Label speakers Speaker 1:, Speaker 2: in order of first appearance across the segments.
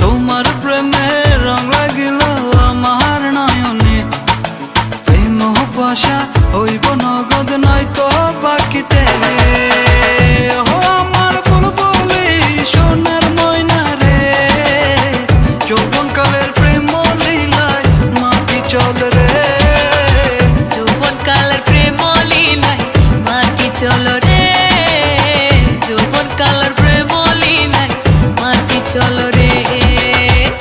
Speaker 1: তোমার প্রেমে রং লাগিল আমার নয়নে, এই মোহ কুয়াশা হইব নগদ নয়তো বাকিতে। ও আমার বুলবুলি সোনার ময়না রে, যৌবনকালের প্রেম লীলায় মাটি চল রে,
Speaker 2: যৌবনকালের প্রেম লীলায় মাটি চল রে, যৌবনকালের প্রেম লীলায় মাটি চল রে।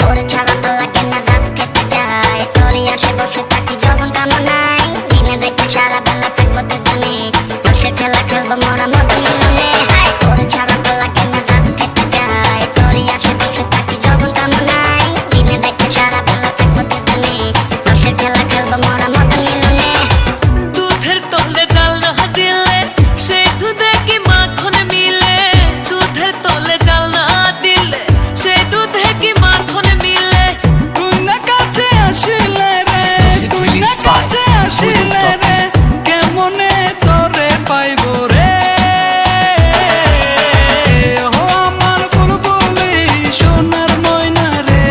Speaker 3: তোর ছাড়া তো লাগে না রাত কেটে যায়, তোরই আসে বসে থাকি যখন কামনায়, দিনে দেখে সারা বেলা থাকবো দুজনে, রসের খেলা খেলবো মোরা মদন মিলনে। তোর ছাড়া তো লাগে না রাত কেটে যায়, তোরই আসে বসে থাকি যখন কামনায়, দিনে দেখে সারা বেলা থাকবো দুজনে, রসের খেলা খেলবো মোরা মদন মিলনে।
Speaker 2: দুধের তলে জাল না দিলে সেই দুধে কি মাখন মিলে, দুধের তলে জাল না দিলে সেই দুধে কি মাখন মিলে।
Speaker 1: তুই না কাছে আসিলে রে, তুই না কাছে আসিলে রে, কেমনে তোরে পাইব রে। ও আমার বুলবুলি সোনার ময়না রে,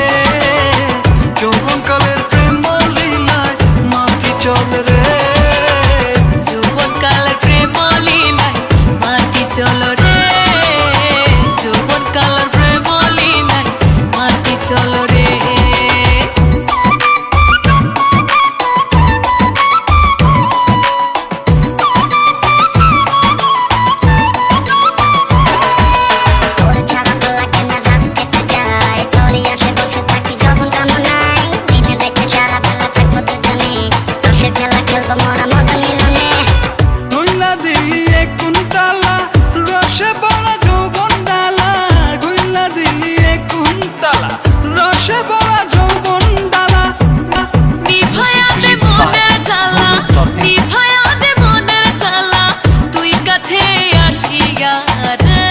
Speaker 1: যৌবনকালের প্রেম লীলায় মাটি চল রে,
Speaker 2: যৌবনকালের প্রেম লীলায় মাটি চল রে, যৌবনকালের প্রেম লীলায় মাটি চল রে।
Speaker 3: তোর ছাড়া তো লাগে না রাত কেটে যায়, তোরই আসে বসে থাকি যখন কামনায়, দিনে দেখে সারা বেলা থাকবো দুজনে, রসের খেলা খেলবো মোরা মদন মিলনে।
Speaker 1: গুইলা দিলি এক কুন্তলা রসে ভরা যৌবন ডালা, গুইলা দিলি এক কুন্তলা রসে ভরা যৌবন ডালা।
Speaker 2: নিভায়া দে মনের জ্বালা, নিভায়া দে মনের জ্বালা, তুই কাছে আসিয়া রে।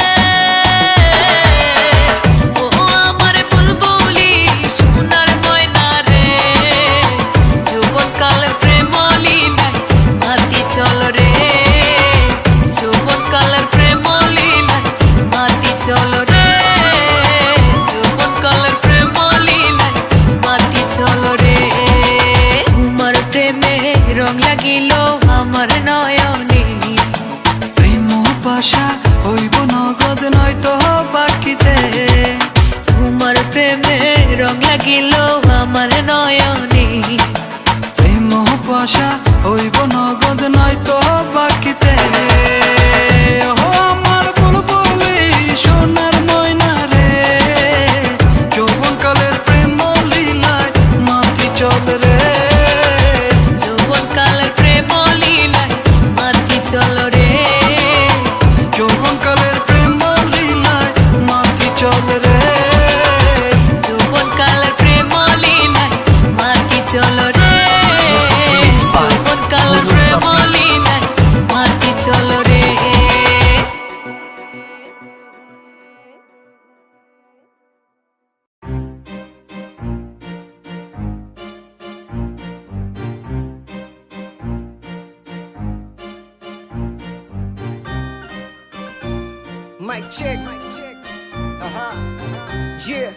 Speaker 2: ও আমার বুলবুলি সোনার ময়না রে, যৌবনকালের প্রেম লীলায় মাটি চল রে, যৌবনকালের প্রেম লীলায় মাটি চল রে, যৌবনকালের প্রেম লীলায় মাটি চল রে। তোমার প্রেমে রং লাগিল আমার নয়নে,
Speaker 1: প্রেম পাশা হইব নগদ নয়তো বাকিতে।
Speaker 2: তোমার প্রেমে রং লাগিল আমার নয়নে,
Speaker 1: প্রেম পাশা হইব নগদ নয়তো বাকিতে। ও আমার বুলবুলি সোনার ময়না রে, যৌবনকালের প্রেম লীলায় মাটি চল রে,
Speaker 2: যৌবনকালের প্রেম লীলায় মাটি চল রে,
Speaker 1: যৌবনকালের প্রেম লীলায় মাটি চল রে,
Speaker 2: যৌবনকালের প্রেম লীলায় মাটি চল রে, যৌবনকালের প্রেম লীলায় মাটি চল রে।
Speaker 4: Mic check. Yeah.